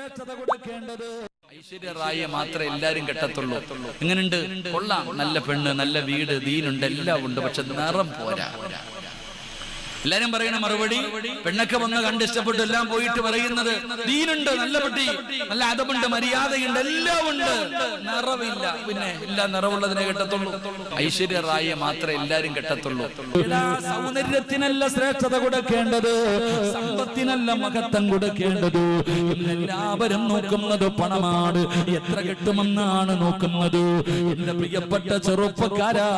ശ്രേഷ്ഠത കൊടുക്കേണ്ടത്. ഐശ്വര്യ റായിയെ മാത്രമേ എല്ലാരും കെട്ടത്തുള്ളൂ. എങ്ങനെയുണ്ട്? കൊള്ളാം, നല്ല പെണ്ണ്, നല്ല വീട്, ദീനുണ്ട്, എല്ലാം ഉണ്ട്, പക്ഷെ നിറം പോരാ. എല്ലാരും പറയുന്ന മറുപടി, പെണ്ണൊക്കെ വന്ന് കണ്ട് ഇഷ്ടപ്പെട്ടു എല്ലാം പോയിട്ട് പറയുന്നത് ദീനുണ്ട്, നല്ല പെട്ടി, നല്ല അതമുണ്ട്, മര്യാദയുണ്ട്, എല്ലാം ഉണ്ട്, നിറവില്ല. പിന്നെ എല്ലാം നിറവുള്ളതിനെ കെട്ടത്തുള്ളൂ. ഐശ്വര്യ റായിയെ മാത്രമേ എല്ലാരും കെട്ടത്തുള്ളൂ. സൗന്ദര്യത്തിനല്ല ശ്രേഷ്ഠത കൊടുക്കേണ്ടത്, സമ്പത്തിനല്ല മഹത്വം കൊടുക്കേണ്ടത്. എല്ലാവരും നോക്കുന്നത് പണമാണ്, എത്ര കിട്ടുമെന്നാണ് നോക്കുന്നത്. എന്റെ പ്രിയപ്പെട്ട ചെറുപ്പക്കാരാ,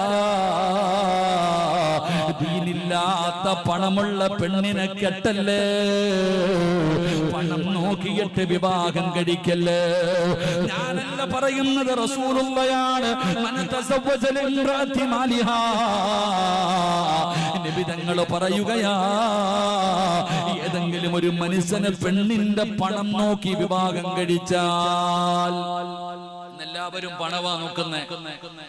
ദീനില്ലാത്ത പണമുള്ള പെണ്ണിനെ കെട്ടല്ലേ, പണം നോക്കിയിട്ട് വിവാഹം കഴിക്കല്ലേ. ഞാനല്ല പറയുന്നത്, റസൂലുള്ളയാണ്. നബി തങ്ങൾ പറയുകയാ, ഏതെങ്കിലും ഒരു മനുഷ്യന് പെണ്ണിന്റെ പണം നോക്കി വിവാഹം കഴിച്ചാൽ, എല്ലാവരും പണവാ നോക്കുന്നേ.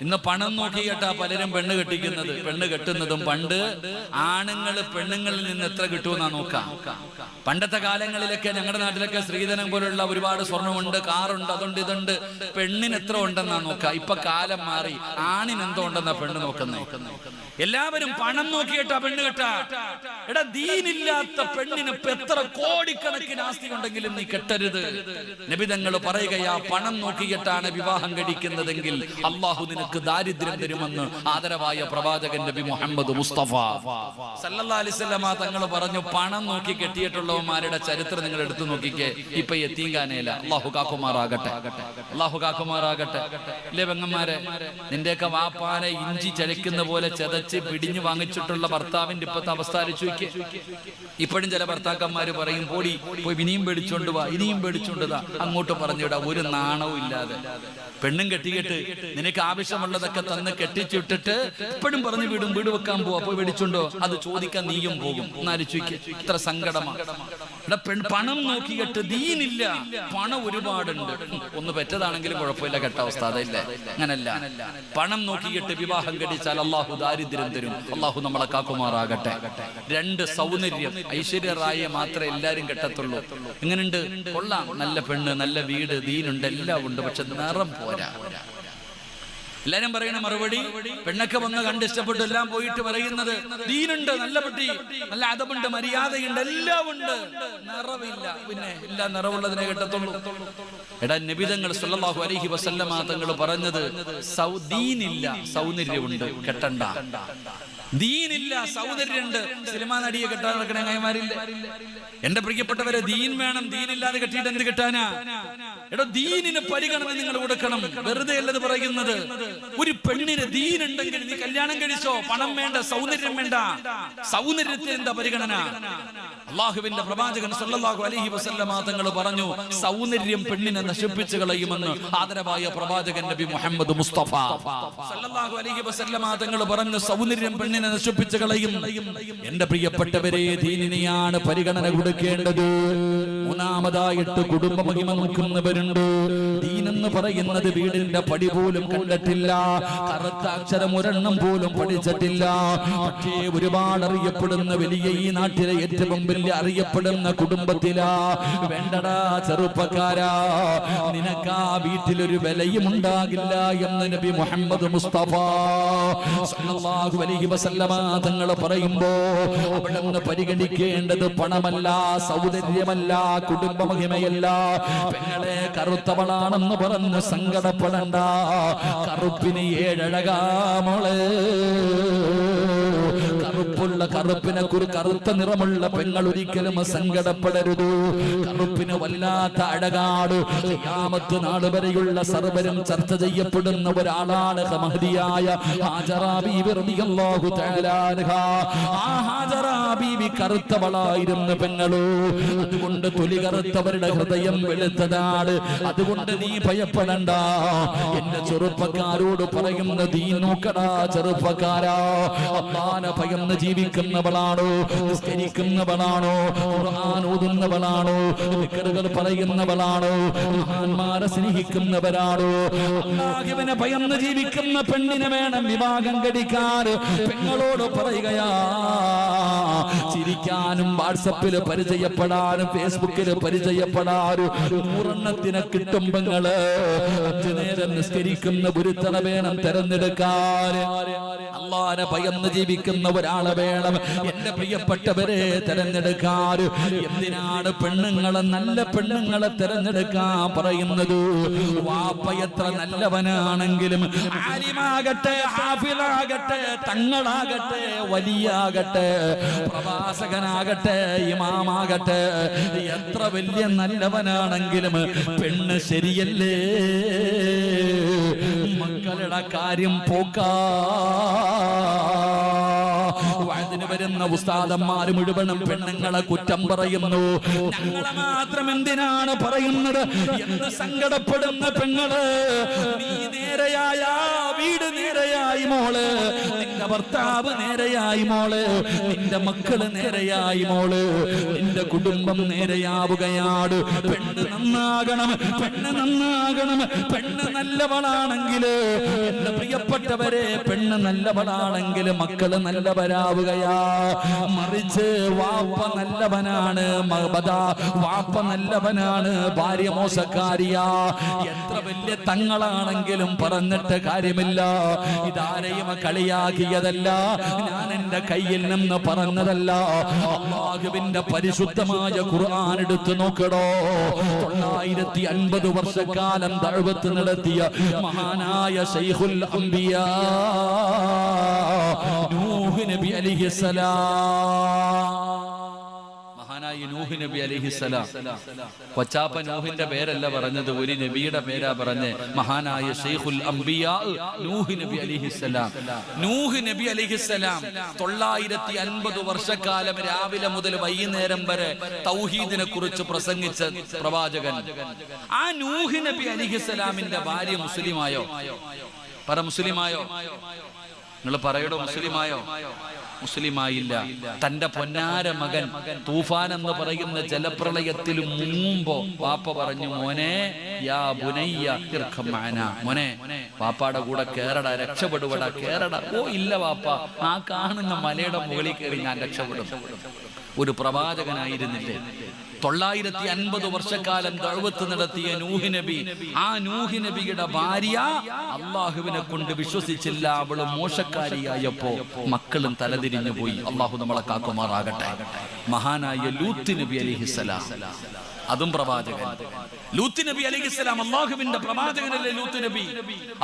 ഇന്ന് പണം നോക്കിയിട്ടാ പലരും പെണ്ണ് കെട്ടിക്കുന്നത്. പെണ്ണ് കെട്ടുന്നതും പണ്ട് ആണുങ്ങൾ പെണ്ണുങ്ങളിൽ നിന്ന് എത്ര കിട്ടുമെന്നാ നോക്കാം. പണ്ടത്തെ കാലങ്ങളിലൊക്കെ ഞങ്ങളുടെ നാട്ടിലൊക്കെ സ്ത്രീധനം പോലുള്ള ഒരുപാട് സ്വർണ്ണമുണ്ട്, കാറുണ്ട്, അതുണ്ട്, ഇതുണ്ട്. പെണ്ണിന് എത്ര ഉണ്ടെന്നാ നോക്കാം. ഇപ്പൊ കാലം മാറി, ആണിന് എന്തോ ഉണ്ടെന്നാ പെണ്ണ് നോക്കുന്നേ. എല്ലാവരും പണം നോക്കിയിട്ടാ പെണ്ണ് കെട്ടാ. എടാ, ദീനില്ലാത്ത പെണ്ണിന് എത്ര കോടിക്കണക്കിന് ആസ്തി ഉണ്ടെങ്കിലും നീ കെട്ടരുത്. നബി തങ്ങൾ പറയുകയാ, പണം നോക്കിയിട്ടാണ് വിവാഹം കഴിക്കുന്നതെങ്കിൽ അള്ളാഹു നിനക്ക് ദാരിദ്ര്യം തരുമെന്ന് ആദരവായ പ്രവാചകൻ നബി മുഹമ്മദ് മുസ്തഫ സല്ലല്ലാഹു അലൈഹി വസല്ലമ തങ്ങൾ പറഞ്ഞു. പണം നോക്കി കെട്ടിയിട്ടുള്ളവന്മാരുടെ ചരിത്രം നിങ്ങൾ എടുത്തു നോക്കിക്കേ. ഇപ്പൊ എത്തീങ്കാനയില. അള്ളാഹു കാക്കുമാറാകട്ടെ, അള്ളാഹു കാക്കുമാറാകട്ടെ. ഇല്ലേ പെങ്ങന്മാരെ, നിന്റെയൊക്കെ വാപ്പാനെ ഇഞ്ചി ചലിക്കുന്ന പോലെ ചതച്ച് പിടിഞ്ഞു വാങ്ങിച്ചിട്ടുള്ള ഭർത്താവിന്റെ ഇപ്പത്തെ അവസ്ഥ ആലോചിച്ച് നോക്കിയേ. ഇപ്പോഴും ചില ഭർത്താക്കന്മാര് പറയും, പോടി പോയി ഇനിയും പേടിച്ചോണ്ട് വാ, ഇനിയും പേടിച്ചോണ്ട് വാ, അങ്ങോട്ട് പറഞ്ഞുവിടാ. ഒരു നാണവും ഇല്ലാതെ പെണ്ണും കെട്ടിയിട്ട് നിനക്ക് ആവശ്യമുള്ളതൊക്കെ തന്ന് കെട്ടിച്ചിട്ടിട്ട് ഇപ്പോഴും പറഞ്ഞു വിടും, വീട് വെക്കാൻ പോവാ, പോയി മേടിച്ചുണ്ടോ, അത് ചോദിക്കാൻ നീയും പോകും. എന്നാലോചിക്കുക, ഇത്ര സങ്കടമാണ്. പണം നോക്കിയിട്ട് ദീനില്ല, പണം ഒരുപാടുണ്ട്. ഒന്ന് പെറ്റതാണെങ്കിലും കുഴപ്പമില്ല, കെട്ട അവസ്ഥ അതല്ലേ. അങ്ങനല്ല, പണം നോക്കിയിട്ട് വിവാഹം കഴിച്ചാൽ അള്ളാഹു ദാരിദ്ര്യം തരും. അള്ളാഹു നമ്മളെ കാക്കുമാറാകട്ടെ. രണ്ട്, സൗന്ദര്യം. ഐശ്വര്യ റായിയെ മാത്രമേ എല്ലാരും കെട്ടത്തുള്ളൂ. എങ്ങനെയുണ്ട്? കൊള്ളാം, നല്ല പെണ്ണ്, നല്ല വീട്, ദീനുണ്ട്, എല്ലാം ഉണ്ട്, പക്ഷെ നിറം പോരാ. എല്ലാരും പറയുന്ന മറുപടി, പെണ്ണൊക്കെ വന്ന് കണ്ട് ഇഷ്ടപ്പെട്ടു എല്ലാം പോയിട്ട് പറയുന്നത് ദീനുണ്ട്, നല്ല പെട്ടി, നല്ല അതമുണ്ട്, മര്യാദയുണ്ട്, എല്ലാം ഉണ്ട്, നിറവില്ല. പിന്നെ എല്ലാം നിറവുള്ളതിനെ കെട്ടത്തുള്ളൂ. എടാ, നബി തങ്ങൾ സല്ലല്ലാഹു അലൈഹി വസല്ലമ തങ്ങൾ പറഞ്ഞത് ദീനില്ല, സൗന്ദര്യമുണ്ട്, കെട്ടണ്ട. ദീനില്ല, സൗന്ദര്യമുണ്ട്, സിനിമാ നടിയെ കെട്ടാൻ നടക്കണ കൈമാരില്ല. എന്റെ പ്രിയപ്പെട്ടവരെ, ദീൻ വേണം. ദീനില്ലാതെ കെട്ടിയിട്ട് എന്ത് കിട്ടാനാ? എടോ, ദീനിന് പരിഗണന നിങ്ങൾ കൊടുക്കണം. വെറുതെ അല്ലത് പറയുന്നത്. ഒരു പെണ്ണിന് ദീനുണ്ടെങ്കിൽ നീ കല്യാണം കഴിച്ചോ. പണം വേണ്ട, സൗന്ദര്യം വേണ്ട. സൗന്ദര്യത്തിന് എന്താ പരിഗണന? അള്ളാഹുവിന്റെ പ്രവാചകൻ സല്ലല്ലാഹു അലൈഹി വസല്ലമ തങ്ങൾ പറഞ്ഞു, സൗന്ദര്യം പെണ്ണിനെ നശിപ്പിച്ചു കളയുമെന്ന് ആദരവായ പ്രവാചകൻ നബി മുഹമ്മദ് മുസ്തഫ സല്ലല്ലാഹു അലൈഹി വസല്ലമ തങ്ങൾ പറഞ്ഞു, സൗന്ദര്യം പെണ്ണിനെ നശിപ്പിച്ചു കളയും. എന്റെ പ്രിയപ്പെട്ടവരെ, ദീനിനെയാണ് പരിഗണന കൊടുക്കേണ്ടത്. മൂന്നാമതായിട്ട് കുടുംബ മഹിമ നോക്കുന്നവരുണ്ട്. ദീനെന്ന് പറയുന്നത് വീടിന്റെ പടി പോലും കണ്ടിട്ടില്ല, കറുത്ത അക്ഷരം ഒരെണ്ണം പോലും പഠിച്ചിട്ടില്ല. പക്ഷേ ഒരുപാട് അറിയപ്പെടുന്ന വലിയ, ഈ നാട്ടിലെ ഏറ്റവും വലിയ അറിയപ്പെടുന്ന കുടുംബത്തിലാ. വേണ്ടടാ ചെറുപ്പക്കാരാ, നിനക്കാ വീട്ടിലൊരു വിലയും ഉണ്ടാകില്ല എന്ന് നബി മുഹമ്മദ് മുസ്തഫ സല്ലല്ലാഹു അലൈഹി വസല്ലമ തങ്ങൾ പറയുമ്പോ അവിടുന്ന് പരിഗണിക്കേണ്ടത് പണമല്ല, സൗന്ദര്യമല്ല, കുടുംബ മഹിമയല്ല. പെങ്ങളെ കറുത്തവളാണെന്ന് പറഞ്ഞ് സങ്കടപ്പെടണ്ട. കറുപ്പിന് ഏഴഴകാമോളെ. കറുപ്പിനെ കറുത്ത നിറമുള്ള പെങ്ങൾ ഒരിക്കലും സങ്കടപ്പെടരുത്. കറുപ്പിന് വല്ലാത്ത അഴകാട്. ഖിയാമത്ത് നാൾ വരെയുള്ള സർവരും ചർച്ച ചെയ്യപ്പെടുന്ന ഒരാളാണ് മഹദിയായ ഹാജറ ബീവി റളിയല്ലാഹു തആല അൻഹാ. ആ ഹാജറ ബീവി കറുത്തവളായിരുന്നു പെങ്ങളോ. അതുകൊണ്ട് തൊലി കറുത്തവരുടെ ഹൃദയം വെളുത്തതാണ്. അതുകൊണ്ട് നീ ഭയപ്പെടണ്ട. എന്റെ ചെറുപ്പക്കാരോട് പറയുന്ന ദീൻ നോക്കടാ ചെറുപ്പക്കാരാ. അല്ലാഹുവിനെ ഭയന്ന് ജീവിക്കുന്നവളാണോ, നിസ്കരിക്കുന്നവളാണോ, ഖുർആൻ ഓതുന്നവളാണോ, ദിക്റുകൾ പറയുന്നവളാണോ, മഹാന്മാരെ സ്നേഹിക്കുന്നവരാണോ? അല്ലാഹുവിനെ ഭയന്ന് ജീവിക്കുന്ന പെണ്ണിനെ വേണം വിവാഹം കഴിക്കാൻ. പെങ്ങളോട് പറയുകയാ, ചിരിക്കാനും വാട്സപ്പില് പരിചയപ്പെടാനും ഫേസ്ബുക്കില് പരിചയപ്പെടാനും 100 കിട്ടും പെങ്ങള്. 5 നേരം നിസ്കരിക്കുന്ന ഒരുത്തനെ വേണം തെരഞ്ഞെടുക്കാൻ. അല്ലാഹുവിനെ ഭയന്ന് ജീവിക്കുന്ന ഒരാളെ വേണം എന്റെ പ്രിയപ്പെട്ടവരെ തെരഞ്ഞെടുക്കാൻ. എന്തിനാണ് പെണ്ണുങ്ങളെ, നല്ല പെണ്ണുങ്ങളെ തെരഞ്ഞെടുക്കാൻ പറയുന്നത്? വാപ്പ എത്ര നല്ലവനാണെങ്കിലും, ആലിമാകട്ടെ, ഹാഫിളാകട്ടെ, തങ്ങളാകട്ടെ, വലിയാകട്ടെ, പ്രവാസകനാകട്ടെ, ഇമാമാകട്ടെ, എത്ര വലിയ നല്ലവനാണെങ്കിലും പെണ്ണ് ശരിയല്ലേ, മക്കളുടെ കാര്യം പോക്കാ. വഅദിന് വരുന്ന ഉസ്താദന്മാർ മുഴുവനും പെണ്ണുങ്ങളെ കുറ്റം പറയുന്നു. ഞങ്ങളെ മാത്രം എന്തിനാണ് പറയുന്നത് എന്ന് സങ്കടപ്പെടുന്ന പെങ്ങള്, നീ നേരെയായ വീട് നേരെയായി മോള്, നിന്റെ ഭർത്താവ് നേരെയായി മോള്, നിന്റെ മക്കള് നേരെയായി മോള്, നിന്റെ കുടുംബം നേരെയാവുകയാണ്. പെണ്ണ് നന്നാകണം, പെണ്ണ് നന്നാകണം. പെണ്ണ് നല്ലവളാണെങ്കിൽ, എന്റെ പ്രിയപ്പെട്ടവരെ, പെണ്ണ് നല്ലവളാണെങ്കിൽ മക്കള് നല്ലവരാവുകയാ. മറിച്ച് വാപ്പ നല്ലവനാണ്, വാപ്പ നല്ലവനാണ്, ഭാര്യ മോശക്കാരിയാ, എത്ര വലിയ തങ്ങളാണെങ്കിലും പറഞ്ഞിട്ട് കാര്യമില്ല. ഇതാരെയും കളിയാക്കിയതല്ല, ഞാൻ എന്റെ കയ്യിൽ നിന്ന് പറഞ്ഞതല്ല. അല്ലാഹുവിന്റെ പരിശുദ്ധമായ ഖുർആൻ എടുത്തു നോക്കടോ. 950 വർഷക്കാലം ദഅവത്ത് നടത്തിയ മഹാനായ ശൈഖുൽ അംബിയാ നൂഹ് നബി അലൈഹിസ്സലാം. മഹാനായ നൂഹ് നബി അലൈഹിസ്സലാം. കൊച്ചാപ്പ നൂഹിന്റെ പേരല്ല പറഞ്ഞത്, ഒരു നബിയുടെ പേരാ പറഞ്ഞ്. മഹാനായ ശൈഖുൽ അംബിയാ നൂഹ് നബി അലൈഹിസ്സലാം. നൂഹ് നബി അലൈഹിസ്സലാം 950 വർഷക്കാലം രാവിലെ മുതൽ വൈകുന്നേരം വരെ തൗഹീദിനെ കുറിച്ച് പ്രസംഗിച്ച പ്രവാചകൻ. ആ നൂഹ് നബി അലൈഹിസ്സലാമിന്റെ ഭാര്യ മുസ്ലിമായോ? പറ, മുസ്ലിമായോ? നിങ്ങൾ പറയടോ, മുസ്ലിമായോ? മുസ്ലിമായില്ല. തന്റെ പൊന്നാര മകൻ തൂഫാൻ എന്ന് പറയുന്ന ജലപ്രളയത്തിൽ മുങ്ങുമ്പോ വാപ്പ പറഞ്ഞു, മോനെ യാ ബുനയ്യ ഇർഖം മഅനാ, മോനെ വാപ്പാടെ കൂടെ കേറടാ, രക്ഷപ്പെടുവടാ, കേറടാ. ഓ ഇല്ല വാപ്പ, ആ കാണുന്ന മലയുടെ മുകളിൽ കയറി ഞാൻ രക്ഷപ്പെടും. ഒരു പ്രവാചകനായിരുന്നില്ലേ? 950 വർഷക്കാലം ദഅവത്ത് നടത്തിയ നൂഹ് നബി, ആ നൂഹ് നബിയുടെ ഭാര്യ അള്ളാഹുവിനെ കൊണ്ട് വിശ്വസിച്ചില്ല. അവള് മോശക്കാരിയായപ്പോ മക്കളും തലതിരിഞ്ഞു പോയി. അള്ളാഹു നമ്മളെ കാക്കുമാറാകട്ടെ. മഹാനായ ലൂത്ത് നബി അലൈഹിസ്സലാം, അതും പ്രവാചകൻ. ലൂത്ത് നബി അലൈഹിസ്സലാം അല്ലാഹുവിന്റെ പ്രവാചകനല്ലേ ലൂത്ത് നബി?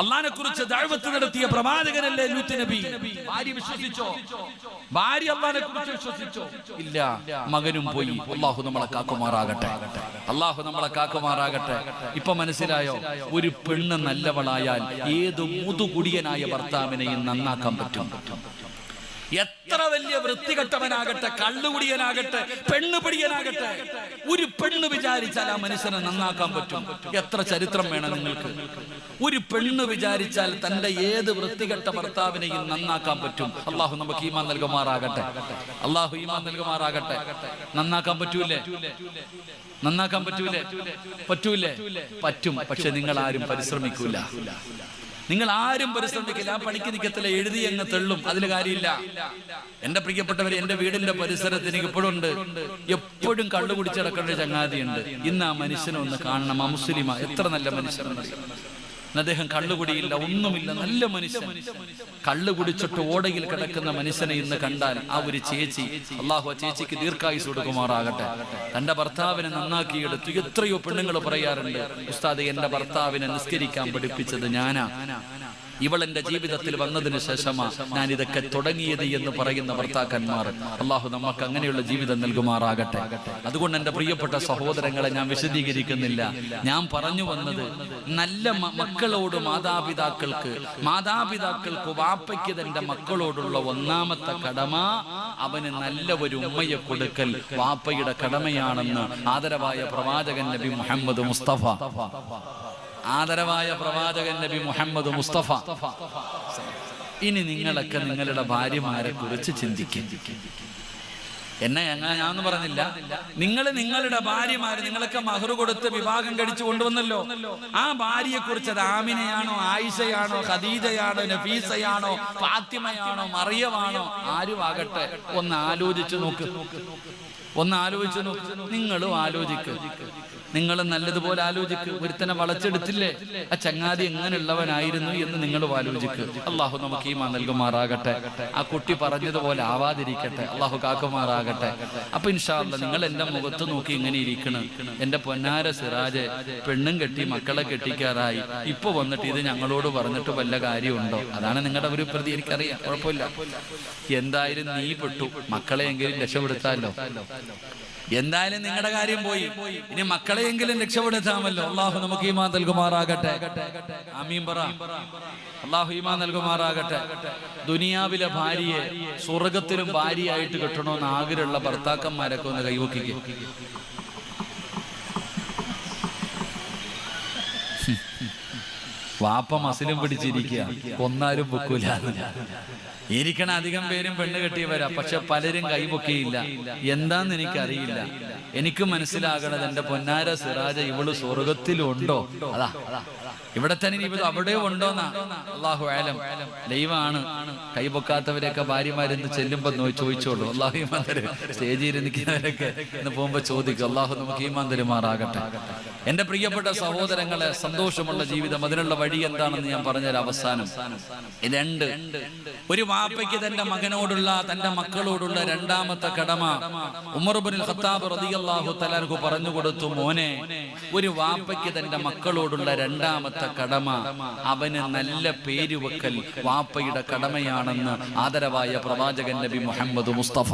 അല്ലാഹുവിനെ കുറിച്ച് ദഅവത്ത് നടത്തിയ പ്രവാചകനല്ലേ ലൂത്ത് നബി? ഭാര്യ വിശ്വസിച്ചോ? ഭാര്യ അല്ലാഹുവിനെ കുറിച്ച് വിശ്വസിച്ചോ? ഇല്ല. മകനും പോയി. അല്ലാഹു നമ്മളെ കാക്കുമാറാകട്ടെ. അല്ലാഹു നമ്മളെ കാക്കുമാറാകട്ടെ. ഇപ്പൊ മനസ്സിലായോ? ഒരു പെണ്ണ് നല്ലവളായാൽ ഏത് മുതുകുടിയനായ ഭർത്താവിനെയും നന്നാക്കാൻ പറ്റും. എത്ര വലിയ വൃത്തികെട്ടവനാകട്ടെ, കള്ളുകുടിയനാകട്ടെ, പെണ്ണുപിടിയനാകട്ടെ, ഒരു പെണ്ണ് വിചാരിച്ചാൽ ആ മനുഷ്യനെ നന്നാക്കാൻ പറ്റും. എത്ര ചരിത്രം വേണം നിങ്ങൾക്ക്? ഒരു പെണ്ണ് വിചാരിച്ചാൽ തന്റെ ഏത് വൃത്തികെട്ട ഭർത്താവിനെയും നന്നാക്കാൻ പറ്റും. അള്ളാഹു നമുക്ക് ഈമാൻ നൽകുമാറാകട്ടെ. അള്ളാഹു ഈമാൻ നൽകുമാറാകട്ടെ. നന്നാക്കാൻ പറ്റൂലേ? നന്നാക്കാൻ പറ്റൂലേ? പറ്റൂലേ? പറ്റും. പക്ഷെ നിങ്ങൾ ആരും പരിശ്രമിക്കൂല. നിങ്ങൾ ആരും പരിശ്രമിക്കില്ല. ആ പണിക്ക് നിൽക്കത്തില്ല, എഴുതി അങ്ങ് തെള്ളും. അതിൽ കാര്യമില്ല. എന്റെ പ്രിയപ്പെട്ടവർ, എന്റെ വീടിന്റെ പരിസരത്ത് എനിക്ക് ഇപ്പോഴുണ്ട്, എപ്പോഴും കള്ളു കുടിച്ചിടക്കേണ്ട ചങ്ങാതിയുണ്ട്. ഇന്ന് ആ മനുഷ്യനെ ഒന്ന് കാണണം. ആ മുസ്ലിമാ, എത്ര നല്ല മനുഷ്യനാണ്. അദ്ദേഹം കള്ളുകുടിയില്ല, ഒന്നുമില്ല, നല്ല മനുഷ്യൻ. കള്ളു കുടിച്ചിട്ട് ഓടയിൽ കിടക്കുന്ന മനുഷ്യനെ ഇന്ന് കണ്ടാൽ ആ ഒരു ചേച്ചി, അള്ളാഹു ആ ചേച്ചിക്ക് ദീർഘായുസ് കൊടുക്കുമാറാകട്ടെ, തന്റെ ഭർത്താവിനെ നന്നാക്കിയെടുത്തു. എത്രയോ പെണ്ണുങ്ങൾ പറയാറുണ്ട്, ഉസ്താദ് എന്റെ ഭർത്താവിനെ നിസ്കരിക്കാൻ പഠിപ്പിച്ചത് ഞാനാ, ഇവൾ എന്റെ ജീവിതത്തിൽ വന്നതിന് ശേഷമാ ഞാൻ ഇതൊക്കെ തുടങ്ങിയത് എന്ന് പറയുന്ന ഭർത്താക്കന്മാർ. അള്ളാഹു നമുക്ക് അങ്ങനെയുള്ള ജീവിതം നൽകുമാറാകട്ടെ. അതുകൊണ്ട് എന്റെ പ്രിയപ്പെട്ട സഹോദരങ്ങളെ ഞാൻ വിശദീകരിക്കുന്നില്ല. ഞാൻ പറഞ്ഞു വന്നത്, നല്ല മക്കളോട് മാതാപിതാക്കൾക്ക് വാപ്പയ്ക്ക് തന്റെ മക്കളോടുള്ള ഒന്നാമത്തെ കടമ അവന് നല്ല ഒരു ഉമ്മയെ കൊടുക്കൽ വാപ്പയുടെ കടമയാണെന്ന് ആദരവായ പ്രവാചകൻ നബി മുഹമ്മദ് മുസ്തഫ, ആദരവായ പ്രവാചകൻ നബി മുഹമ്മദ് മുസ്തഫ. ഇനി നിങ്ങളൊക്കെ നിങ്ങളുടെ ഭാര്യമാരെ കുറിച്ച് ചിന്തിക്കും. എന്നെ ഞാനൊന്നും പറഞ്ഞില്ല. നിങ്ങൾ നിങ്ങളുടെ ഭാര്യമാര് നിങ്ങളൊക്കെ മഹ്റ് കൊടുത്ത് വിവാഹം കഴിച്ചു കൊണ്ടുവന്നല്ലോ. ആ ഭാര്യയെ കുറിച്ച് അത് ആമിനയാണോ, ആയിഷയാണോ, ഖദീജയാണോ, നഫീസയാണോ, ഫാത്തിമയാണോ, മറിയമാണോ, ആരും ആകട്ടെ, ഒന്ന് ആലോചിച്ചു നോക്ക്. നിങ്ങളും ആലോചിക്ക്. നിങ്ങൾ നല്ലതുപോലെ ആലോചിക്ക്. ഒരുത്തനെ വളച്ചെടുത്തില്ലേ, ആ ചങ്ങാതി എങ്ങനെയുള്ളവനായിരുന്നു എന്ന് നിങ്ങൾ ആലോചിക്ക്. അള്ളാഹു നമുക്ക് ഈമാൻ നൽകുമാറാകട്ടെ. ആ കുട്ടി പറഞ്ഞതുപോലെ ആവാതിരിക്കട്ടെ. അള്ളാഹു കാക്കുമാറാകട്ടെ. അപ്പൊ ഇൻഷാ അല്ലാഹ് നിങ്ങൾ എന്റെ മുഖത്ത് നോക്കി ഇങ്ങനെ ഇരിക്കണം. എന്റെ പൊന്നാര സിറാജ് പെണ്ണും കെട്ടി മക്കളെ കെട്ടിക്കാറായി, ഇപ്പൊ വന്നിട്ട് ഇത് ഞങ്ങളോട് പറഞ്ഞിട്ട് വല്ല കാര്യമുണ്ടോ? അതാണ് നിങ്ങളുടെ ഒരു പ്രതി. എനിക്കറിയാം, കുഴപ്പമില്ല. എന്തായാലും നീ പെട്ടു, മക്കളെയെങ്കിലും രക്ഷപ്പെടുത്താമല്ലോ. എന്തായാലും നിങ്ങളുടെ കാര്യം പോയി, ഇനി മക്കളെയെങ്കിലും രക്ഷപ്പെടുത്താമല്ലോ. അള്ളാഹു നമുക്ക് ഈമാൻ നൽകുമാറാകട്ടെ. ആമീൻ പറ. അള്ളാഹു ഈമാൻ നൽകുമാറാകട്ടെ. ദുനിയാവിലെ ഭാര്യയെ സ്വർഗത്തിലും ഭാര്യയായിട്ട് കിട്ടണമെന്ന് ആഗ്രഹമുള്ള ഭർത്താക്കന്മാരൊക്കെ ഒന്ന് കൈവക്കിക്ക്. വാപ്പ മസിലും പിടിച്ചിരിക്കുക, കൊന്നാലും പൊക്കൂല. ഇരിക്കണ അധികം പേരും പെണ്ണ് കെട്ടിയവരാ, പക്ഷെ പലരും കൈപൊക്കിയില്ല. എന്താന്ന് എനിക്കറിയില്ല. എനിക്ക് മനസ്സിലാകണത് എന്റെ പൊന്നാര സിറാജ ഇവള് സ്വർഗത്തിലുണ്ടോ? അതാ ഇവിടെ തന്നെ ഇവത് അവിടെ ഉണ്ടോന്നാ. അള്ളാഹു ആലം. ദൈവമാണ്. കൈപൊക്കാത്തവരെയൊക്കെ ഭാര്യമാരെന്ന് ചെല്ലുമ്പോ ചോദിച്ചോളൂ. അള്ളാഹു ഈമാൻ തരും. സ്റ്റേജിൽ നിൽക്കുന്നവരൊക്കെ ഇന്ന് പോകുമ്പോ ചോദിക്കും. അള്ളാഹു നമുക്ക് ഈമാൻ തരുമാറാകട്ടെ. എന്റെ പ്രിയപ്പെട്ട സഹോദരങ്ങളെ, സന്തോഷമുള്ള ജീവിതം, അതിനുള്ള വഴി എന്താണെന്ന് ഞാൻ പറഞ്ഞൊരു അവസാനം. രണ്ട്, ഒരു വാപ്പയ്ക്ക് തന്റെ മകനോടുള്ള, തന്റെ മക്കളോടുള്ള രണ്ടാമത്തെ കടമ ഉമർ ഇബ്നുൽ ഖത്താബ് റളിയല്ലാഹു തആല അൻഹു പറഞ്ഞു കൊടുത്തു. മോനെ, ഒരു വാപ്പയ്ക്ക് തന്റെ മക്കളോടുള്ള രണ്ടാമത്തെ കടമ അവന് നല്ല പേര് വെക്കൽ വാപ്പയുടെ കടമയാണെന്ന് ആദരവായ പ്രവാചകൻ നബി മുഹമ്മദ് മുസ്തഫ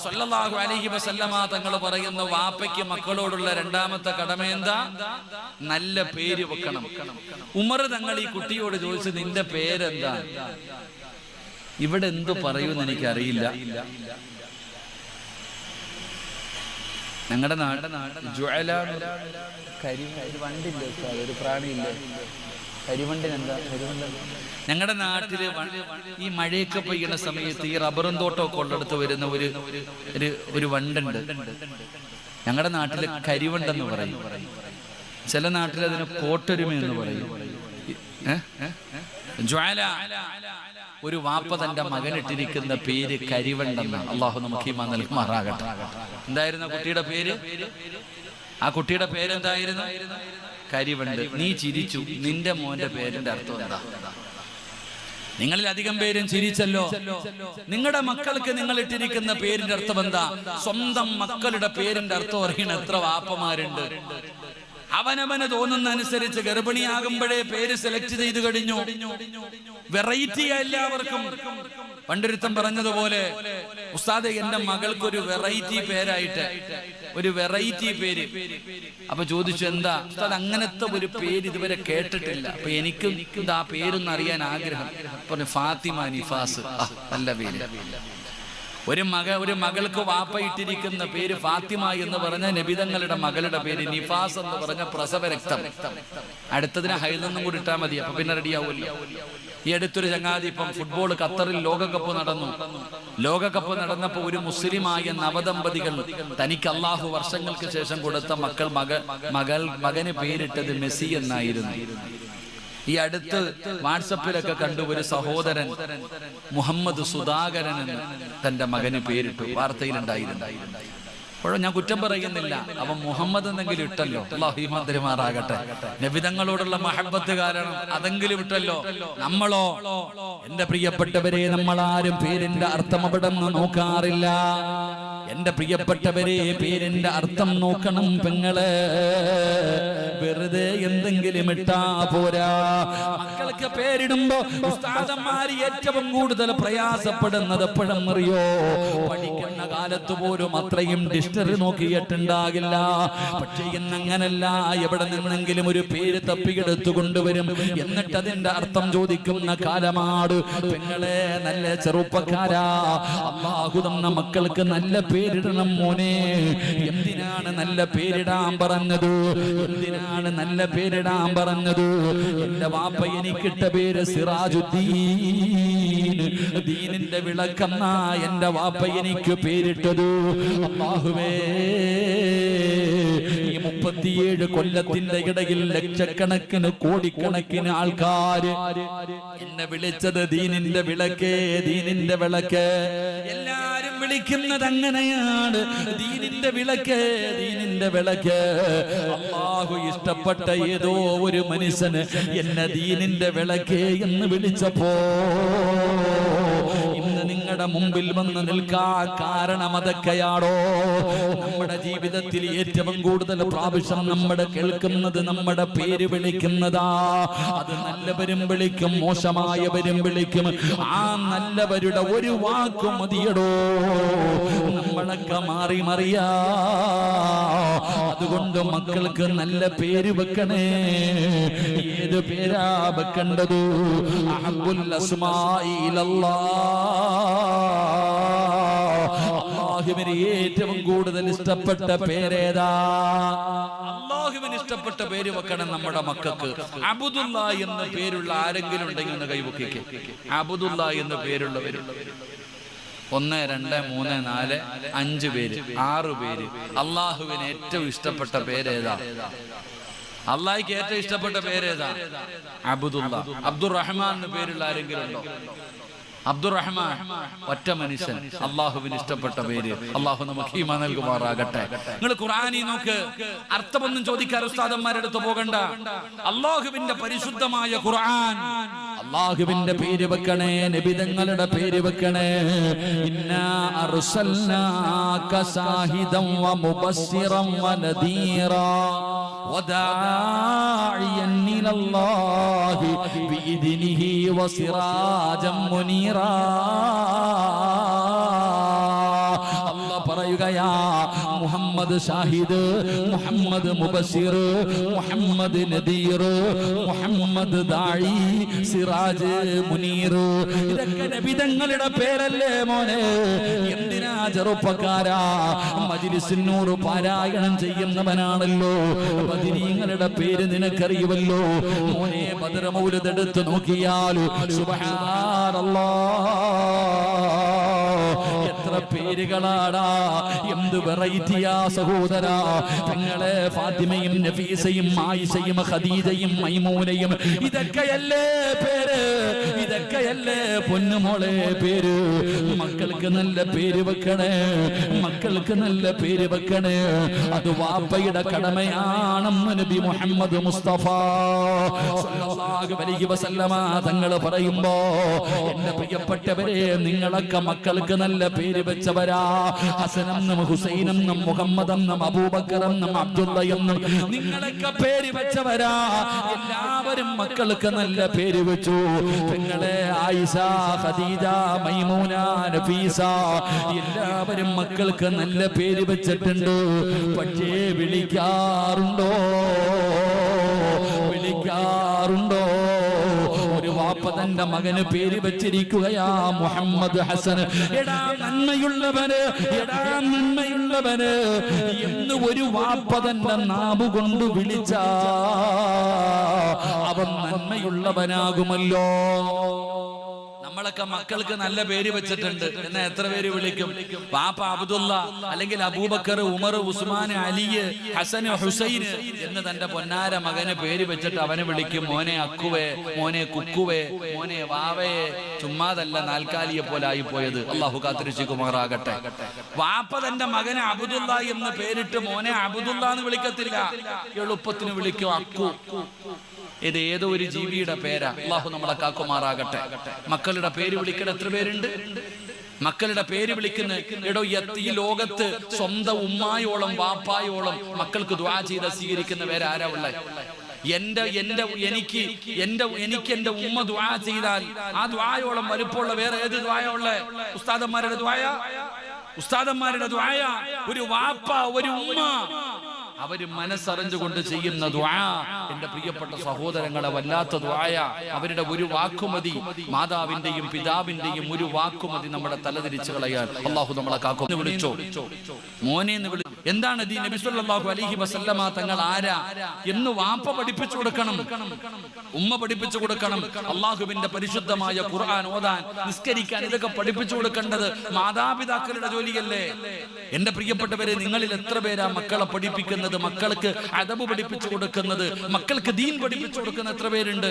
സല്ലല്ലാഹു അലൈഹി വസല്ലമ തങ്ങൾ പറയുന്നു, വാപ്പയ്ക്ക് മക്കളോടുള്ള രണ്ടാമത്തെ കടമ എന്താ? നല്ല പേര് വെക്കണം. ഉമർ തങ്ങൾ ഈ കുട്ടിയോട് ചോദിച്ചു, നിന്റെ പേരെന്താ? ഇവിടെ എന്തു പറയൂന്ന് എനിക്കറിയില്ല. ഞങ്ങളുടെ നാട് ജ്വല കരിവണ്ടില്ലേ, ഒരു പ്രാണിയില്ലേ, കരിവണ്ടിനെന്താ? ഞങ്ങളുടെ നാട്ടില് ഈ മഴയൊക്കെ പെയ്യുന്ന സമയത്ത് ഈ റബ്ബറും തോട്ടമൊക്കെ ഉള്ളിടത്ത് വരുന്ന ഒരു വണ്ടുണ്ട്. ഞങ്ങളുടെ നാട്ടില് കരിവണ്ടെന്ന് പറയും. ചില നാട്ടിൽ അതിന് കോട്ടൊരുമ എന്ന് പറയും. ജ്വാല. ഒരു വാപ്പ തന്റെ മകനിട്ടിരിക്കുന്ന പേര് കരിവണ്ടെന്ന്. അള്ളാഹു നമുക്ക് ഈമാൻ നൽകുമാറാകട്ടെ. എന്തായിരുന്നു കുട്ടിയുടെ പേര്? ആ കുട്ടിയുടെ പേരെന്തായിരുന്നു? കരിവണ്ട്. നീ ചിരിച്ചു. നിന്റെ മോന്റെ പേരിന്റെ അർത്ഥം എന്താ? നിങ്ങളിൽ അധികം പേരും ചിരിച്ചല്ലോ. നിങ്ങളുടെ മക്കൾക്ക് നിങ്ങൾ ഇട്ടിരിക്കുന്ന പേരിന്റെ അർത്ഥം എന്താ? സ്വന്തം മക്കളുടെ പേരിന്റെ അർത്ഥം അറിയണ എത്ര വാപ്പമാരുണ്ട്. അവനവന് തോന്നുന്ന അനുസരിച്ച് ഗർഭിണിയാകുമ്പോഴേ പേര് സെലക്ട് ചെയ്ത് കഴിഞ്ഞു. വെറൈറ്റി എല്ലാവർക്കും. പണ്ടൊരുത്തം പറഞ്ഞതുപോലെ, ഉസ്താദെ എന്റെ മകൾക്കൊരു വെറൈറ്റി പേരായിട്ട്, ഒരു വെറൈറ്റി പേര്. അപ്പൊ ചോദിച്ചു, എന്താ ഉസ്താദ് അങ്ങനത്തെ ഒരു പേര് ഇതുവരെ കേട്ടിട്ടില്ല. അപ്പൊ എനിക്കും ആ പേരൊന്നും അറിയാൻ ആഗ്രഹം. പറഞ്ഞു, ഫാത്തിമ നിഫാസ്. നല്ല പേര്. ഒരു മകൾക്ക് വാപ്പ ഇട്ടിരിക്കുന്ന പേര് ഫാത്തിമ എന്ന് പറഞ്ഞ നബിതങ്ങളുടെ മകളുടെ പേര് നിഫാസ് എന്ന് പറഞ്ഞ പ്രസവ രക്തം. അടുത്തതിന് ഹൈദൊന്നും കൂടി ഇട്ടാൽ മതി, അപ്പൊ പിന്നെ റെഡിയാവുമല്ലോ. ഈ അടുത്തൊരു ചങ്ങാതി ഇപ്പം ഫുട്ബോൾ ഖത്തറിൽ ലോകകപ്പ് നടന്നു. ലോകകപ്പ് നടന്നപ്പോ ഒരു മുസ്ലിമായ നവദമ്പതികൾ തനിക്ക് അള്ളാഹു വർഷങ്ങൾക്ക് ശേഷം കൊടുത്ത മകന് പേരിട്ടത് മെസ്സി എന്നായിരുന്നു. ഈ അടുത്ത് വാട്സപ്പിലൊക്കെ കണ്ടു ഒരു സഹോദരൻ മുഹമ്മദ് സുധാകരൻ എന്ന് തന്റെ മകന് പേരിട്ടു. വാർത്തയിലുണ്ടായിരുന്നു. അപ്പോഴും ഞാൻ കുറ്റം പറയുന്നില്ല, അവൻ മുഹമ്മദ് എന്നെങ്കിലും ഇട്ടല്ലോ. അല്ലാഹു ഈമാൻ തരുമാറാകട്ടെ. നബിതങ്ങളോടുള്ള മഹബത്ത് കാരണം അതെങ്കിലും ഇട്ടല്ലോ. നമ്മളോ, എന്റെ പ്രിയപ്പെട്ടവരെ, നമ്മളാരും പേരിന്റെ അർത്ഥം അവിടെ നിന്ന് നോക്കാറില്ല. എന്റെ പ്രിയപ്പെട്ടവരെ, പേരിന്റെ അർത്ഥം നോക്കണം പെങ്ങളെ. വെറുതെ എന്തെങ്കിലും ഇട്ടാ പോരാ. മക്കൾക്ക് പേരിടുമ്പോ ഉസ്താദന്മാര് ഏറ്റവും കൂടുതൽ പ്രയാസപ്പെടുന്നത് എപ്പോഴും അറിയോ? പഠിക്കുന്ന കാലത്ത് പോലും അത്രയും ഡിക്ഷണറി നോക്കിയിട്ടുണ്ടാകില്ല. പക്ഷെ ഇന്നങ്ങനല്ല. എവിടെ നിന്നെങ്കിലും ഒരു പേര് തപ്പിയെടുത്തു കൊണ്ടുവരും. എന്നിട്ട് അതിന്റെ അർത്ഥം ചോദിക്കുന്ന കാലമാണ് പെങ്ങളെ. നല്ല ചെറുപ്പക്കാരാ, അല്ലാഹു തന്ന മക്കൾക്ക് നല്ല പേരിടണം മോനെ. എന്തിനാണ് നല്ല പേരിടാൻ പറഞ്ഞത്? എന്തിനാണ് നല്ല പേരിടാൻ പറഞ്ഞത്? എന്റെ വാപ്പ എനിക്കിട്ട പേര് സിറാജുദ്ദീൻ, ദീനിന്റെ വിളക്കെന്ന എന്റെ വാപ്പ എനിക്ക് പേരിട്ടത്. അല്ലാഹുവേ, ഈ 37 കൊല്ലത്തിന്റെ ഇടയിൽ ലക്ഷക്കണക്കിന് കോടിക്കണക്കിന് ആൾക്കാര് എന്നെ വിളിച്ചത് ദീനിന്റെ വിളക്കേ, ദീനിന്റെ വിളക്ക്. എല്ലാരും വിളിക്കുന്നത് അങ്ങനെയാണ്, ദീനിന്റെ വിളക്ക്, ദീനിന്റെ വിളക്ക്. അല്ലാഹു ഇഷ്ടപ്പെട്ട ഏതോ ഒരു മനുഷ്യന് എന്നെ ദീനിന്റെ വിളക്കേ എന്ന് വിളിച്ചപ്പോ ഇന്ന് നിങ്ങളുടെ മുമ്പിൽ വന്ന് നിൽക്കാൻ കാരണം അതൊക്കെയാണോ? നമ്മുടെ ജീവിതത്തിൽ ഏറ്റവും കൂടുതൽ പ്രാവശ്യം നമ്മുടെ കേൾക്കുന്നത് നമ്മുടെ പേര് വിളിക്കുന്നതാ. അത് നല്ലവരും വിളിക്കും, മോശമായവരും വിളിക്കും. ആ നല്ലവരുടെ ഒരു വാക്ക് മതിയടോ നമ്മളൊക്കെ മാറി മറിയാ. അതുകൊണ്ട് മക്കൾക്ക് നല്ല പേര് വെക്കണേ. ഏത് പേരാ വെക്കേണ്ടത്? അഹബ്ബുൽ അസ്മാഇ അല്ലാഹുവിന് ഏറ്റവും കൂടുതൽ ഇഷ്ടപ്പെട്ട പേരേതാ? അല്ലാഹുവിന് ഇഷ്ടപ്പെട്ട പേര് വെക്കണം നമ്മുടെ മക്കൾക്ക്. അബ്ദുല്ല എന്ന പേരുള്ള ആരെങ്കിലും ഉണ്ടെങ്കിൽ ഒന്ന് കൈവക്കിക്കേ. അബ്ദുല്ല എന്ന പേരുള്ളവര് 1, 2, 3, 4, 5 പേര്, 6 പേര്. അള്ളാഹുവിന് ഏറ്റവും ഇഷ്ടപ്പെട്ട പേരേതാ? അള്ളാഹിക്ക് ഏറ്റവും ഇഷ്ടപ്പെട്ട പേരേതാ? അബ്ദുല്ല. അബ്ദുറഹ്മാൻ എന്ന് പേരുള്ള ആരെങ്കിലും ഉണ്ടോ? അബ്ദുറഹ്മാൻ ഒറ്റ മനുഷ്യൻ. അള്ളാഹുവിന് ഇഷ്ടപ്പെട്ട പേര്. അള്ളാഹു നമുക്ക് ഈമാൻ നൽകുമാറാകട്ടെ. നിങ്ങൾ ഖുർആനിൽ നോക്ക്, അർത്ഥമൊന്നും ചോദിക്കാൻ ഉസ്താദന്മാരുടെ അടുത്ത് പോകണ്ട. അള്ളാഹുവിന്റെ പരിശുദ്ധമായ ഖുർആൻ, അള്ളാഹുവിന്റെ പേര് വെക്കണേ, നബിതങ്ങളുടെ പേര് വെക്കണേ. ഇന്നാ അർസൽനാക ശാഹിദൻ വ മുബശ്ശിറൻ വ നദീറാ വദാഇയൻ ഇലല്ലാഹി ബിഇദ്നിഹി വസിറാജൻ മുനീറാ. അല്ലാഹ് പറയുകയാ, മുഹമ്മദ് ഷാഹിദ്, മുഹമ്മദ് മുബശ്ശിർ, മുഹമ്മദ് നദീർ, മുഹമ്മദ് ദാഇ, സിറാജ്, മുനീർ. ഇതൊക്കെ നബിതങ്ങളുടെ പേരല്ലേ മോനെ? എന്തിനാ ചെറുപ്പക്കാരാ? മജ്ലിസിൻ നൂർ പാരായണം ചെയ്യുന്നവനാണല്ലോ. ബദരീങ്ങളുടെ പേര് നിനക്കറിയുമല്ലോ മോനെ. ബദർ മൗലിദ് എടുത്ത് നോക്കിയാൽ സുബ്ഹാനല്ലാഹ്, എത്ര പേരുകളാടാ! എന്ത് വെറൈറ്റിയാ സഹോദരാ! തങ്ങളെ ഫാത്തിമയും നഫീസയും ആയിഷയും ഖദീജയും മൈമൂനയും, ഇതൊക്കെയല്ലേ പേര്? ഇതൊക്കെയല്ലേ പൊന്നുമോളെ പേര്? മക്കൾക്ക് നല്ല പേര് വെക്കണേ, മക്കൾക്ക് നല്ല പേര് വെക്കണേ. അത് വാപ്പയുടെ കടമയാണെന്ന് നബി മുഹമ്മദ് മുസ്തഫ സ്വല്ലല്ലാഹു അലൈഹി വസല്ലമ തങ്ങൾ പറയുമ്പോ, എന്റെ പ്രിയപ്പെട്ടവരെ, നിങ്ങളൊക്കെ മക്കൾക്ക് നല്ല പേര് വെച്ചവരാ. ഹസനെന്നും ഹുസൈനെന്നും മുഹമ്മദെന്നും അബൂബക്കറെന്നും അബ്ദുള്ളയെന്നും നിങ്ങളൊക്കെ പേര് വെച്ചവരാ. എല്ലാവരും മക്കൾക്ക് നല്ല പേര് വെച്ചു. നിങ്ങളെ ആയിഷ, ഖദീജ, മൈമൂന, നഫീസ, എല്ലാവരും മക്കൾക്ക് നല്ല പേര് വെച്ചിട്ടുണ്ട്. പക്ഷേ വിളിക്കാറുണ്ടോ? വിളിക്കാറുണ്ടോ? ഒരു വാപ്പ തന്റെ മകന് പേര് വെച്ചിരിക്കുകയാ മുഹമ്മദ് ഹസൻ. എടാ നന്മയുള്ളവന്, എടാ നന്മയുള്ളവന് എന്ന് ഒരു വാപ്പ തന്റെ നാവുകൊണ്ട് വിളിച്ച അവൻ നന്മയുള്ളവനാകുമല്ലോ. നമ്മളൊക്കെ മക്കൾക്ക് നല്ല പേര് വെച്ചിട്ടുണ്ട്. എന്നാ എത്ര പേര് വിളിക്കും? പാപ്പ അബ്ദുള്ള, അല്ലെങ്കിൽ അബൂബക്കർ, ഉമർ, ഉസ്മാൻ, അലി, ഹസൻ, ഹുസൈൻ എന്ന് തന്റെ പൊന്നാര മകന് പേര് വെച്ചിട്ട് അവനെ വിളിക്കും മോനെ അക്കുവേ, മോനെ കുക്കുവേ, മോനെ വാവയെ. ചുമ്മാതല്ല നാൽക്കാലിയെ പോലെ ആയി പോയത്. അള്ളാഹു കാത്തിരിക്കുമാറാകട്ടെ. വാപ്പ തന്റെ മകനെ അബ്ദുള്ള എന്ന് പേരിട്ട് മോനെ അബ്ദുള്ള എന്ന് വിളിക്കത്തില്ല, എളുപ്പത്തിന് വിളിക്കും അക്കു. ഇത് ഏതോ ഒരു ജീവിയുടെ പേരാ. അള്ളാഹു നമ്മളെ കാക്കുമാറാകട്ടെ. മക്കളുടെ പേര് വിളിക്കുന്ന എത്ര പേരുണ്ട്? മക്കളുടെ പേര് വിളിക്കുന്ന എടോ, ഈ ലോകത്ത് സ്വന്തം ഉമ്മായോളം വാപ്പായോളം മക്കൾക്ക് ദുആ ചെയ്ത സ്വീകരിക്കുന്ന പേരാരാ ഉള്ളത്? എനിക്ക് എന്റെ ഉമ്മ ദുആ ചെയ്താൽ ആ ദുആയോളം വലുപ്പമുള്ള വേറെ ഏത് ദുആയാ ഉള്ളത്? ഉസ്താദന്മാരുടെ ദുആയാ? ഉസ്താദന്മാരുടെ ദുആയാ? ഒരു വാപ്പ, ഒരു ഉമ്മ അവര് മനസ്സറിഞ്ഞുകൊണ്ട് ചെയ്യുന്ന ദുആ എന്റെ പ്രിയപ്പെട്ട സഹോദരങ്ങളെ വല്ലാത്ത ദുആയ. അവരുടെ ഒരു വാക്കുമതി, മാതാവിന്റെയും പിതാവിന്റെയും ഒരു വാക്കുമതി നമ്മുടെ തലതിരിച്ചു കളയാൻ. അള്ളാഹു നമ്മളെ കാക്കും. വിളിച്ചോ മോനെ എന്ന് വിളി. എന്താണ് നബി സല്ലല്ലാഹു അലൈഹി വസല്ലമ തങ്ങൾ ആരാ എന്ന് വാപ്പ പഠിപ്പിച്ചു കൊടുക്കണം, ഉമ്മ പഠിപ്പിച്ചു കൊടുക്കണം. അള്ളാഹുവിന്റെ പരിശുദ്ധമായ ഖുർആൻ ഓതാൻ, നിസ്കരിക്കാൻ, ഇതൊക്കെ പഠിപ്പിച്ചു കൊടുക്കേണ്ടത് മാതാപിതാക്കളുടെ ജോലിയല്ലേ? എന്റെ പ്രിയപ്പെട്ടവരെ, നിങ്ങളിൽ എത്ര പേരാ മക്കളെ പഠിപ്പിക്കുന്നത്, മക്കൾക്ക് അദബ് പഠിപ്പിച്ചു കൊടുക്കുന്നത്, മക്കൾക്ക് ദീൻ പഠിപ്പിച്ചു കൊടുക്കുന്ന എത്ര പേരുണ്ട്?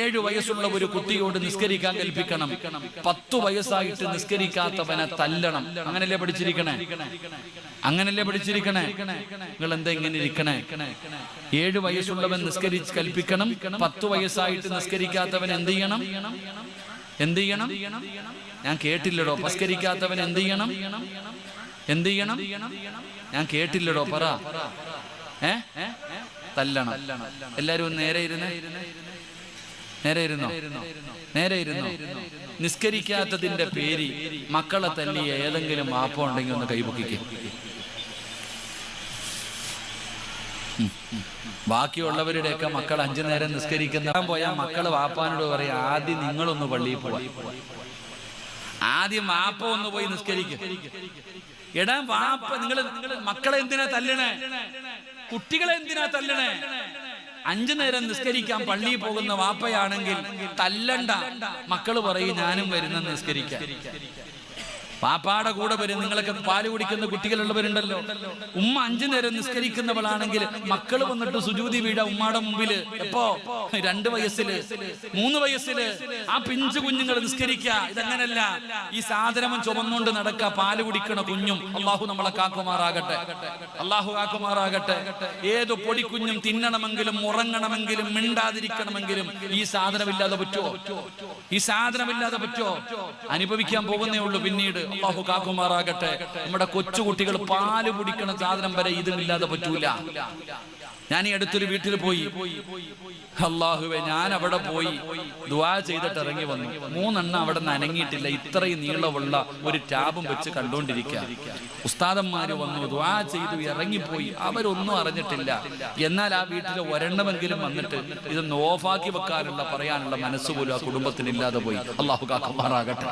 7 വയസ്സുള്ള ഒരു കുട്ടിയോട് നിസ്കരിക്കാൻ കൽപ്പിക്കണം, 10 വയസ്സായിട്ട് നിസ്കരിക്കാത്തവനെ തല്ലണം. അങ്ങനല്ലേ പഠിച്ചിരിക്കണേ? അങ്ങനല്ലേ പഠിച്ചിരിക്കണേ? നിങ്ങൾ എന്താ ഇങ്ങനെ ഇരിക്കണേ? 7 വയസ്സുള്ളവൻ നിസ്കരിച്ച് കൽപ്പിക്കണം, 10 വയസ്സായിട്ട് നിസ്കരിക്കാത്തവൻ എന്ത് ചെയ്യണം? എന്ത് ചെയ്യണം? ഞാൻ കേട്ടില്ലടോ. നിസ്കരിക്കാത്തവൻ എന്ത് ചെയ്യണം? എന്ത് ചെയ്യണം? ഞാൻ കേട്ടില്ലടോ, പറ. തല്ലണം. എല്ലാരും ഒന്ന് നേരെ ഇരുന്നേ. നേരെ ഇരുന്നോ? നേരെ ഇരുന്നോ? നിസ്കരിക്കാത്തതിന്റെ പേര് മക്കളെ തല്ലിയ ഏതെങ്കിലും മാപ്പ ഉണ്ടെങ്കിൽ ഒന്ന് കൈപൊക്കിക്കേ. ബാക്കിയുള്ളവരുടെയൊക്കെ മക്കൾ 5 നേരം നിസ്കരിക്കുന്ന പോയാൽ മക്കള് വാപ്പാനോട് പറയാം, ആദ്യം നിങ്ങളൊന്ന് പള്ളിയിൽ പോവാ, ആദ്യം വാപ്പ ഒന്ന് പോയി നിസ്കരിക്കും. എടാ വാപ്പ, നിങ്ങൾ മക്കളെ എന്തിനാ തല്ലണേ? കുട്ടികളെ എന്തിനാ തല്ലണേ? 5 നേരം നിസ്കരിക്കാൻ പള്ളിയിൽ പോകുന്ന വാപ്പയാണെങ്കിൽ തല്ലണ്ട. മക്കള് പറയും ഞാനും വരുന്ന നിസ്കരിക്കാൻ. പാപ്പാടെ കൂടെ വരും. നിങ്ങളൊക്കെ പാല് കുടിക്കുന്ന കുട്ടികളുള്ളവരുണ്ടല്ലോ. ഉമ്മ 5 നേരം നിസ്കരിക്കുന്നവളാണെങ്കിൽ മക്കള് വന്നിട്ട് സുജൂദി വീഴ ഉമ്മയുടെ മുമ്പില്. എപ്പോ? 2 വയസ്സില്, 3 വയസ്സില് ആ പിഞ്ചു കുഞ്ഞുങ്ങൾ നിസ്കരിക്ക. ഇതങ്ങനല്ല. ഈ സാധനവും ചുമന്നുകൊണ്ട് നടക്ക പാല് കുടിക്കണ കുഞ്ഞും. അള്ളാഹു നമ്മളെ കാക്കുമാറാകട്ടെ. അള്ളാഹു കാക്കുമാറാകട്ടെ. ഏത് പൊടിക്കുഞ്ഞും തിന്നണമെങ്കിലും ഉറങ്ങണമെങ്കിലും മിണ്ടാതിരിക്കണമെങ്കിലും ഈ സാധനമില്ലാതെ പറ്റുമോ? ഈ സാധനമില്ലാതെ പറ്റുമോ? അനുഭവിക്കാൻ പോകുന്നേ ഉള്ളൂ പിന്നീട്. അല്ലാഹു കാക്കുമാറാകട്ടെ. നമ്മുടെ കൊച്ചുകുട്ടികൾ പാല് കുടിക്കണ സാധനം വരെ ഇതുമില്ലാതെ പറ്റൂല. ഞാൻ ഈ അടുത്തൊരു വീട്ടിൽ പോയി. അല്ലാഹുവേ, ഞാൻ അവിടെ പോയി ദുആ ചെയ്തിട്ട് ഇറങ്ങി വന്നു. 3 എണ്ണം അവിടെ നിന്ന് അനങ്ങിയിട്ടില്ല. ഇത്രയും നീളമുള്ള ഒരു ടാബും വെച്ച് കണ്ടോണ്ടിരിക്കുക. ഉസ്താദന്മാര് വന്നു, ദുആ ചെയ്തു, ഇറങ്ങിപ്പോയി. അവരൊന്നും അറിഞ്ഞിട്ടില്ല. എന്നാൽ ആ വീട്ടിലെ ഒരെണ്ണമെങ്കിലും വന്നിട്ട് ഇതൊന്ന് ഓഫാക്കി വെക്കാനുള്ള പറയാനുള്ള മനസ്സുപോലും ആ കുടുംബത്തിനില്ലാതെ പോയി. അല്ലാഹു കാക്കുമാറാകട്ടെ.